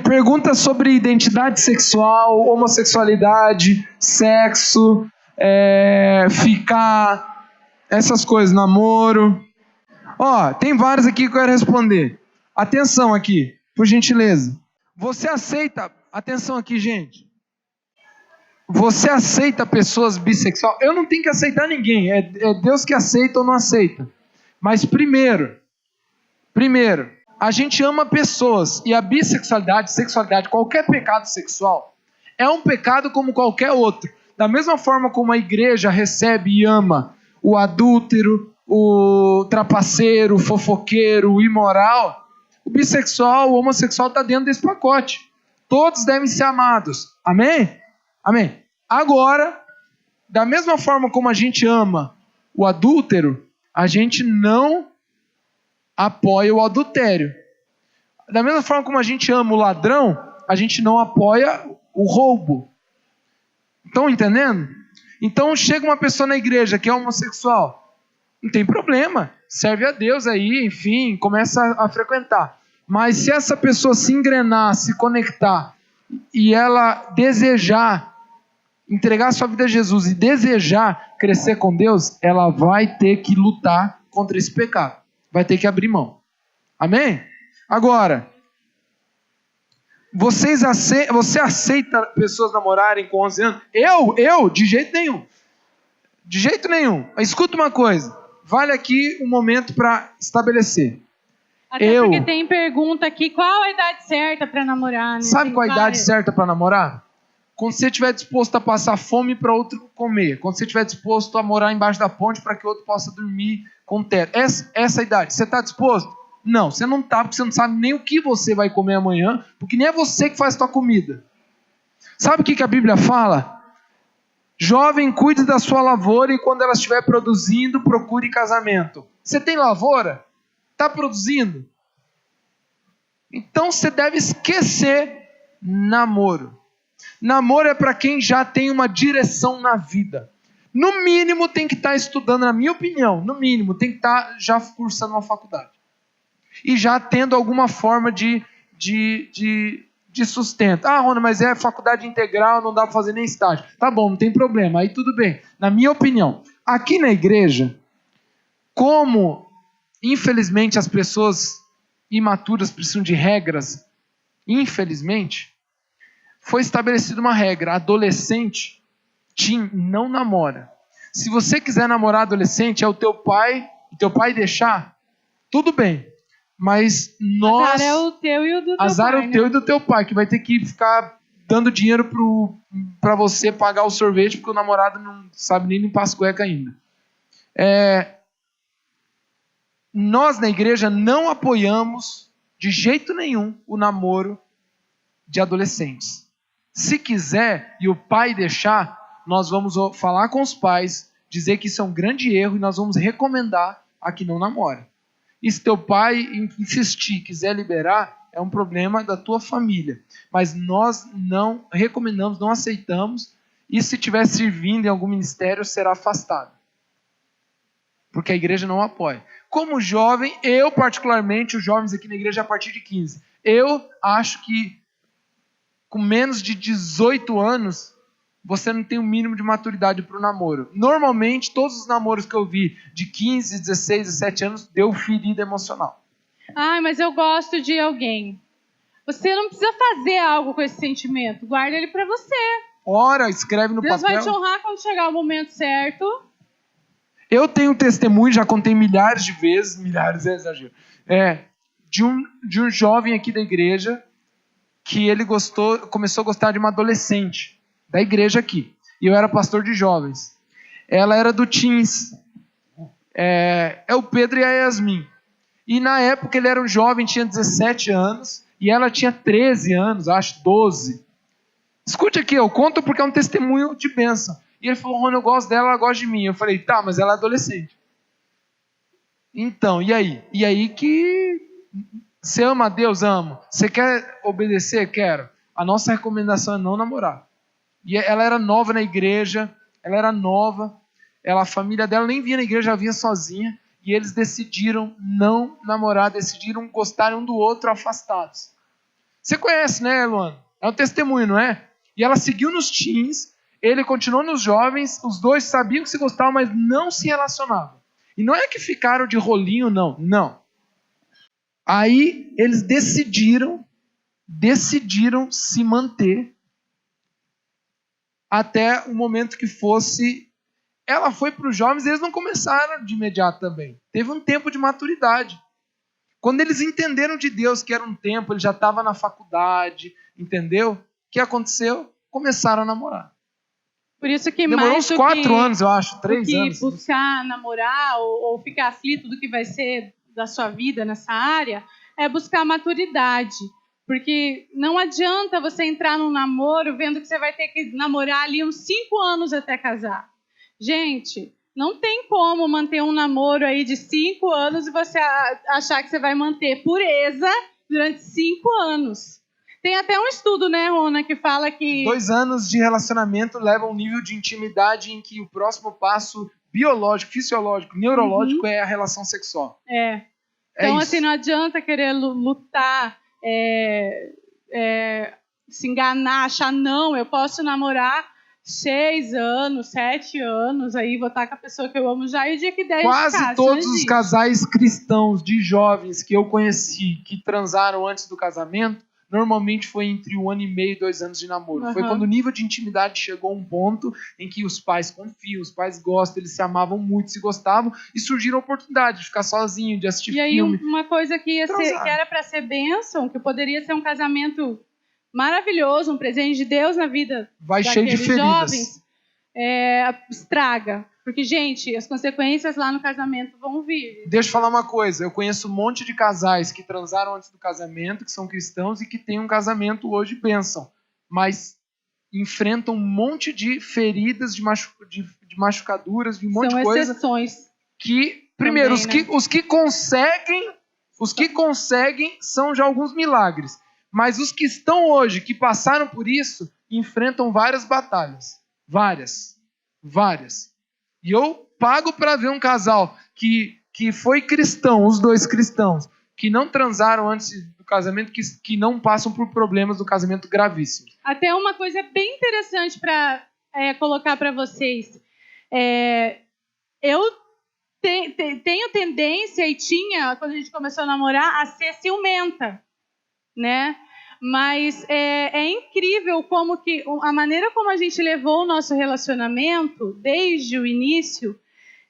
perguntas sobre identidade sexual, homossexualidade, sexo, ficar, essas coisas, namoro. Tem vários aqui que eu quero responder. Atenção aqui, por gentileza. Você aceita, atenção aqui, gente. Você aceita pessoas bissexuais? Eu não tenho que aceitar ninguém, é Deus que aceita ou não aceita. Mas primeiro, a gente ama pessoas, e a bissexualidade, sexualidade, qualquer pecado sexual, é um pecado como qualquer outro. Da mesma forma como a igreja recebe e ama o adúltero, o trapaceiro, o fofoqueiro, o imoral, o bissexual, o homossexual está dentro desse pacote. Todos devem ser amados. Amém? Amém. Agora, da mesma forma como a gente ama o adúltero, a gente não apoia o adultério. Da mesma forma como a gente ama o ladrão, a gente não apoia o roubo. Estão entendendo? Então chega uma pessoa na igreja que é homossexual, não tem problema, serve a Deus aí, enfim, começa a frequentar. Mas se essa pessoa se engrenar, se conectar, e ela desejar entregar sua vida a Jesus e desejar crescer com Deus, ela vai ter que lutar contra esse pecado. Vai ter que abrir mão. Amém? Agora, você aceita pessoas namorarem com 11 anos? Eu? De jeito nenhum. De jeito nenhum. Escuta uma coisa. Vale aqui um momento para estabelecer. Até porque tem pergunta aqui, qual a idade certa para namorar? Né? Sabe qual a idade certa para namorar? Quando você estiver disposto a passar fome para outro comer. Quando você estiver disposto a morar embaixo da ponte para que outro possa dormir com teto. Essa idade. Você está disposto? Não, você não está, porque você não sabe nem o que você vai comer amanhã, porque nem é você que faz a sua comida. Sabe o que a Bíblia fala? Jovem, cuide da sua lavoura e quando ela estiver produzindo, procure casamento. Você tem lavoura? Está produzindo? Então você deve esquecer namoro. Namoro é para quem já tem uma direção na vida. No mínimo tem que estar estudando, na minha opinião, no mínimo tem que estar já cursando uma faculdade. E já tendo alguma forma de sustento. Rony, mas é faculdade integral, não dá para fazer nem estágio. Tá bom, não tem problema, aí tudo bem. Na minha opinião, aqui na igreja, como infelizmente as pessoas imaturas precisam de regras, infelizmente, foi estabelecida uma regra: adolescente, teen, não namora. Se você quiser namorar adolescente, é o teu pai deixar, tudo bem. Mas nós... Azar é o teu e o do teu pai. Azar é o teu e do teu pai, que vai ter que ficar dando dinheiro para você pagar o sorvete, porque o namorado não sabe nem limpar as cuecas ainda. Nós na igreja não apoiamos de jeito nenhum o namoro de adolescentes. Se quiser e o pai deixar, nós vamos falar com os pais, dizer que isso é um grande erro e nós vamos recomendar a que não namora. E se teu pai insistir, quiser liberar, é um problema da tua família. Mas nós não recomendamos, não aceitamos, e se estiver servindo em algum ministério, será afastado. Porque a igreja não apoia. Como jovem, eu particularmente, os jovens aqui na igreja a partir de 15, eu acho que com menos de 18 anos, você não tem o mínimo de maturidade para o namoro. Normalmente, todos os namoros que eu vi de 15, 16, 17 anos, deu ferida emocional. Mas eu gosto de alguém. Você não precisa fazer algo com esse sentimento. Guarda ele para você. Ora, escreve no Deus papel. Deus vai te honrar quando chegar o momento certo. Eu tenho testemunho, já contei milhares de vezes, milhares é exagero, de um jovem aqui da igreja, que ele começou a gostar de uma adolescente da igreja aqui. E eu era pastor de jovens. Ela era do Teens. É o Pedro e a Yasmin. E na época ele era um jovem, tinha 17 anos, e ela tinha 13 anos, acho 12. Escute aqui, eu conto porque é um testemunho de bênção. E ele falou: Rony, eu gosto dela, ela gosta de mim. Eu falei: tá, mas ela é adolescente. Então, e aí? E aí que... Você ama a Deus? Amo. Você quer obedecer? Quero. A nossa recomendação é não namorar. E ela era nova na igreja, a família dela nem vinha na igreja, ela vinha sozinha, e eles decidiram não namorar, decidiram gostar um do outro afastados. Você conhece, né, Luana? É um testemunho, não é? E ela seguiu nos teens, ele continuou nos jovens, os dois sabiam que se gostavam, mas não se relacionavam. E não é que ficaram de rolinho, não. Não. Aí eles decidiram se manter até o momento que fosse. Ela foi para os jovens, eles não começaram de imediato também. Teve um tempo de maturidade. Quando eles entenderam de Deus que era um tempo, ele já estava na faculdade, entendeu? O que aconteceu? Começaram a namorar. Por isso que demorou mais uns 4 anos, eu acho, 3 do que anos. buscar namorar ou ficar aflito do que vai ser da sua vida nessa área, é buscar maturidade. Porque não adianta você entrar num namoro vendo que você vai ter que namorar ali uns 5 anos até casar. Gente, não tem como manter um namoro aí de 5 anos e você achar que você vai manter pureza durante 5 anos. Tem até um estudo, né, Rona, que fala que 2 anos de relacionamento levam a um nível de intimidade em que o próximo passo biológico, fisiológico, neurológico é a relação sexual. Então, isso. assim, não adianta querer lutar, se enganar, achar, não, eu posso namorar 6 anos, 7 anos, aí vou estar com a pessoa que eu amo já, e o dia que der Quase de casa, todos os casais cristãos de jovens que eu conheci que transaram antes do casamento, normalmente foi entre 1 ano e meio e 2 anos de namoro. Foi quando o nível de intimidade chegou a um ponto em que os pais confiam, os pais gostam, eles se amavam muito, se gostavam, e surgiram a oportunidade de ficar sozinho, de assistir filme. E aí uma coisa que era para ser bênção, que poderia ser um casamento maravilhoso, um presente de Deus na vida daqueles jovens, estraga. Porque, gente, as consequências lá no casamento vão vir. Deixa eu falar uma coisa. Eu conheço um monte de casais que transaram antes do casamento, que são cristãos e que têm um casamento hoje bênção. Mas enfrentam um monte de feridas, de machucaduras, de um monte de coisa. São exceções. Que, primeiro, também, os que conseguem são já alguns milagres. Mas os que estão hoje, que passaram por isso, enfrentam várias batalhas. Várias. E eu pago para ver um casal que foi cristão, os dois cristãos, que não transaram antes do casamento, que não passam por problemas do casamento gravíssimos. Até uma coisa bem interessante para colocar para vocês. Eu tenho tendência, e tinha, quando a gente começou a namorar, a ser ciumenta, né? Mas é incrível como que a maneira como a gente levou o nosso relacionamento desde o início.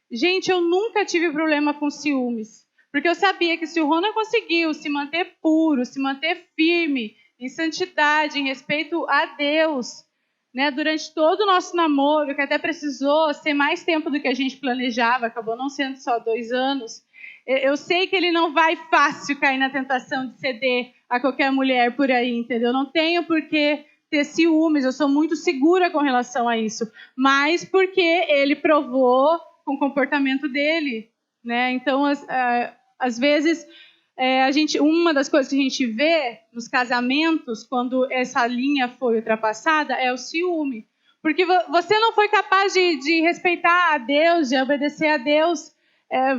Gente, eu nunca tive problema com ciúmes, porque eu sabia que se o Rona conseguiu se manter puro, se manter firme, em santidade, em respeito a Deus, né, durante todo o nosso namoro, que até precisou ser mais tempo do que a gente planejava, acabou não sendo só 2 anos, eu sei que ele não vai fácil cair na tentação de ceder a qualquer mulher por aí, entendeu? Não tenho por que ter ciúmes, eu sou muito segura com relação a isso, mas porque ele provou com o comportamento dele, né? Então, às vezes, uma das coisas que a gente vê nos casamentos, quando essa linha foi ultrapassada, é o ciúme. Porque você não foi capaz de respeitar a Deus, de obedecer a Deus,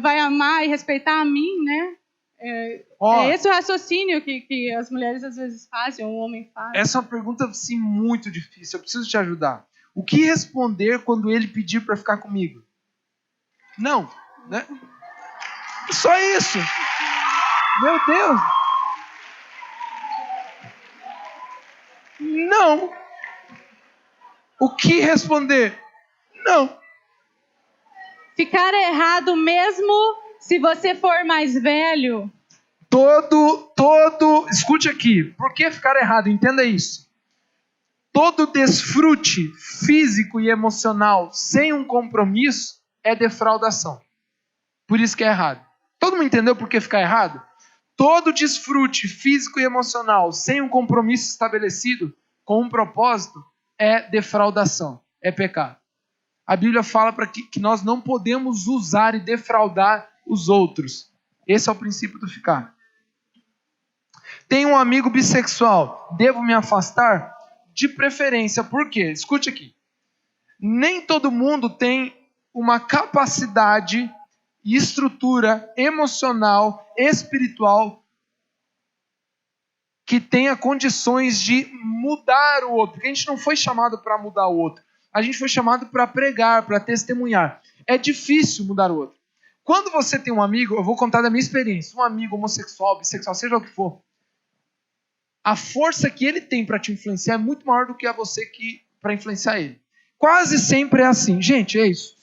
vai amar e respeitar a mim, né? É esse o raciocínio que as mulheres às vezes fazem, ou o homem faz. Essa é uma pergunta, sim, muito difícil. Eu preciso te ajudar. O que responder quando ele pedir para ficar comigo? Não, né? Só isso. Meu Deus. Não. O que responder? Não. Ficar errado mesmo se você for mais velho. Escute aqui. Por que ficar errado? Entenda isso. Todo desfrute físico e emocional sem um compromisso é defraudação. Por isso que é errado. Todo mundo entendeu por que ficar errado? Todo desfrute físico e emocional sem um compromisso estabelecido com um propósito é defraudação, é pecado. A Bíblia fala para que nós não podemos usar e defraudar os outros. Esse é o princípio do ficar. Tenho um amigo bissexual, devo me afastar? De preferência, por quê? Escute aqui. Nem todo mundo tem uma capacidade e estrutura emocional, espiritual que tenha condições de mudar o outro. Porque a gente não foi chamado para mudar o outro. A gente foi chamado para pregar, para testemunhar. É difícil mudar o outro. Quando você tem um amigo, eu vou contar da minha experiência, um amigo homossexual, bissexual, seja o que for, a força que ele tem para te influenciar é muito maior do que a você para influenciar ele. Quase sempre é assim. Gente, é isso.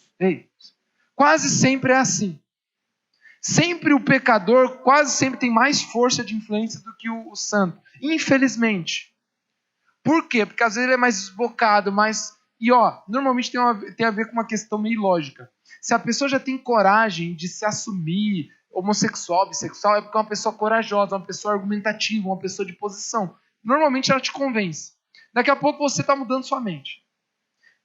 Quase sempre é assim. Sempre o pecador, quase sempre tem mais força de influência do que o santo. Infelizmente. Por quê? Porque às vezes ele é mais desbocado, normalmente tem a ver com uma questão meio lógica. Se a pessoa já tem coragem de se assumir homossexual, bissexual, é porque é uma pessoa corajosa, uma pessoa argumentativa, uma pessoa de posição. Normalmente ela te convence. Daqui a pouco você está mudando sua mente.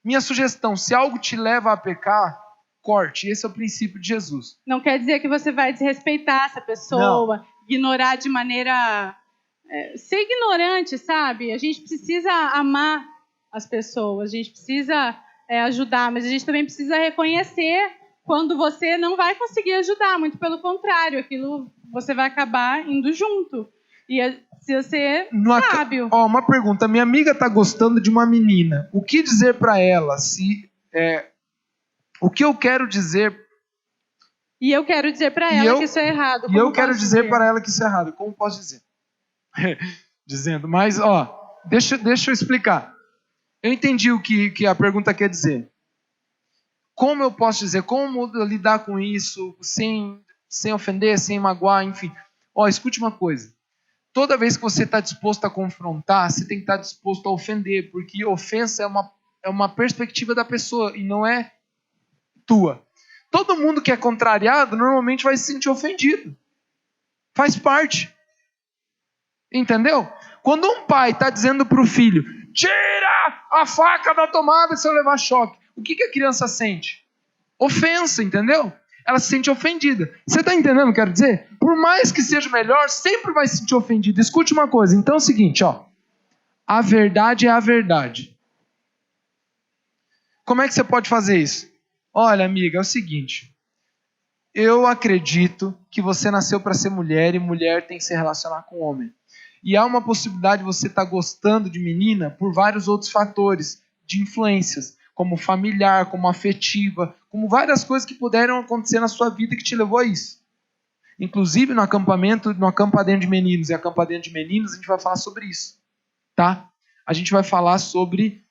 Minha sugestão, se algo te leva a pecar, corte. Esse é o princípio de Jesus. Não quer dizer que você vai desrespeitar essa pessoa, ignorar de maneira... ser ignorante, sabe? A gente precisa amar as pessoas, a gente precisa ajudar, mas a gente também precisa reconhecer quando você não vai conseguir ajudar, muito pelo contrário, aquilo você vai acabar indo junto. E se você sábio. Uma pergunta, minha amiga está gostando de uma menina, o que dizer para ela? O que eu quero dizer... E eu quero dizer para ela que isso é errado. E eu quero dizer para ela que isso é errado. Como posso dizer? Dizendo, mas deixa eu explicar. Eu entendi o que a pergunta quer dizer. Como eu posso dizer? Como lidar com isso sem ofender, sem magoar, enfim. Escute uma coisa. Toda vez que você está disposto a confrontar, você tem que estar disposto a ofender, porque ofensa é uma perspectiva da pessoa e não é tua. Todo mundo que é contrariado normalmente vai se sentir ofendido. Faz parte. Entendeu? Quando um pai está dizendo para o filho, tira a faca da tomada se eu levar choque. O que a criança sente? Ofensa, entendeu? Ela se sente ofendida. Você está entendendo o que eu quero dizer? Por mais que seja melhor, sempre vai se sentir ofendido. Escute uma coisa. Então é o seguinte, a verdade é a verdade. Como é que você pode fazer isso? Olha, amiga, é o seguinte. Eu acredito que você nasceu para ser mulher e mulher tem que se relacionar com homem. E há uma possibilidade de você estar gostando de menina por vários outros fatores de influências, como familiar, como afetiva, como várias coisas que puderam acontecer na sua vida que te levou a isso. Inclusive no acampadento de meninos e acampamento de meninos, a gente vai falar sobre isso. Tá? A gente vai falar sobre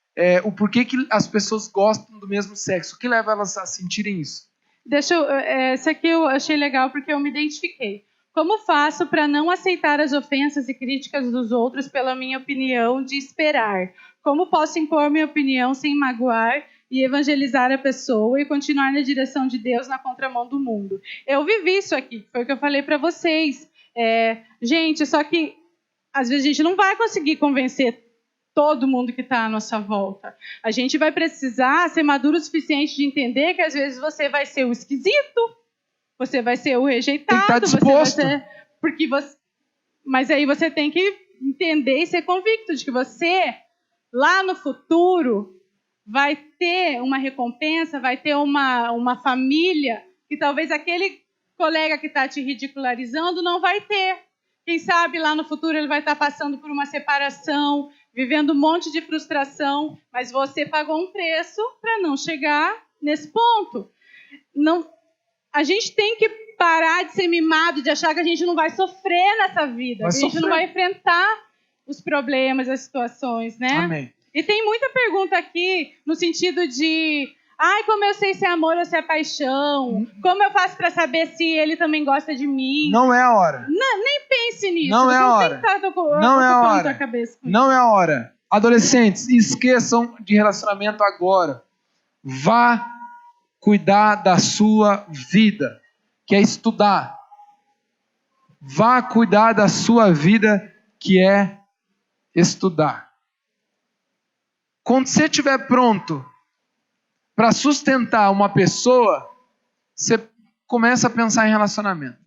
o porquê que as pessoas gostam do mesmo sexo, o que leva elas a sentirem isso. Esse aqui eu achei legal porque eu me identifiquei. Como faço para não aceitar as ofensas e críticas dos outros pela minha opinião de esperar? Como posso impor minha opinião sem magoar e evangelizar a pessoa e continuar na direção de Deus na contramão do mundo? Eu vivi isso aqui, foi o que eu falei para vocês. Gente, só que às vezes a gente não vai conseguir convencer todo mundo que está à nossa volta. A gente vai precisar ser maduro o suficiente de entender que às vezes você vai ser o esquisito, você vai ser o rejeitado. Tem que estar disposto. Mas aí você tem que entender e ser convicto de que você, lá no futuro, vai ter uma recompensa, vai ter uma família que talvez aquele colega que está te ridicularizando não vai ter. Quem sabe lá no futuro ele vai estar passando por uma separação, vivendo um monte de frustração, mas você pagou um preço para não chegar nesse ponto. A gente tem que parar de ser mimado, de achar que a gente não vai sofrer nessa vida, que a gente não vai enfrentar os problemas, as situações, né? Amém. E tem muita pergunta aqui no sentido de... como eu sei se é amor ou se é paixão? Como eu faço para saber se ele também gosta de mim? Não é a hora. Nem pense nisso. Não é a hora. Não é a hora. Não é a hora. Adolescentes, esqueçam de relacionamento agora. Vá cuidar da sua vida, que é estudar. Vá cuidar da sua vida, que é estudar. Quando você estiver pronto para sustentar uma pessoa, você começa a pensar em relacionamento.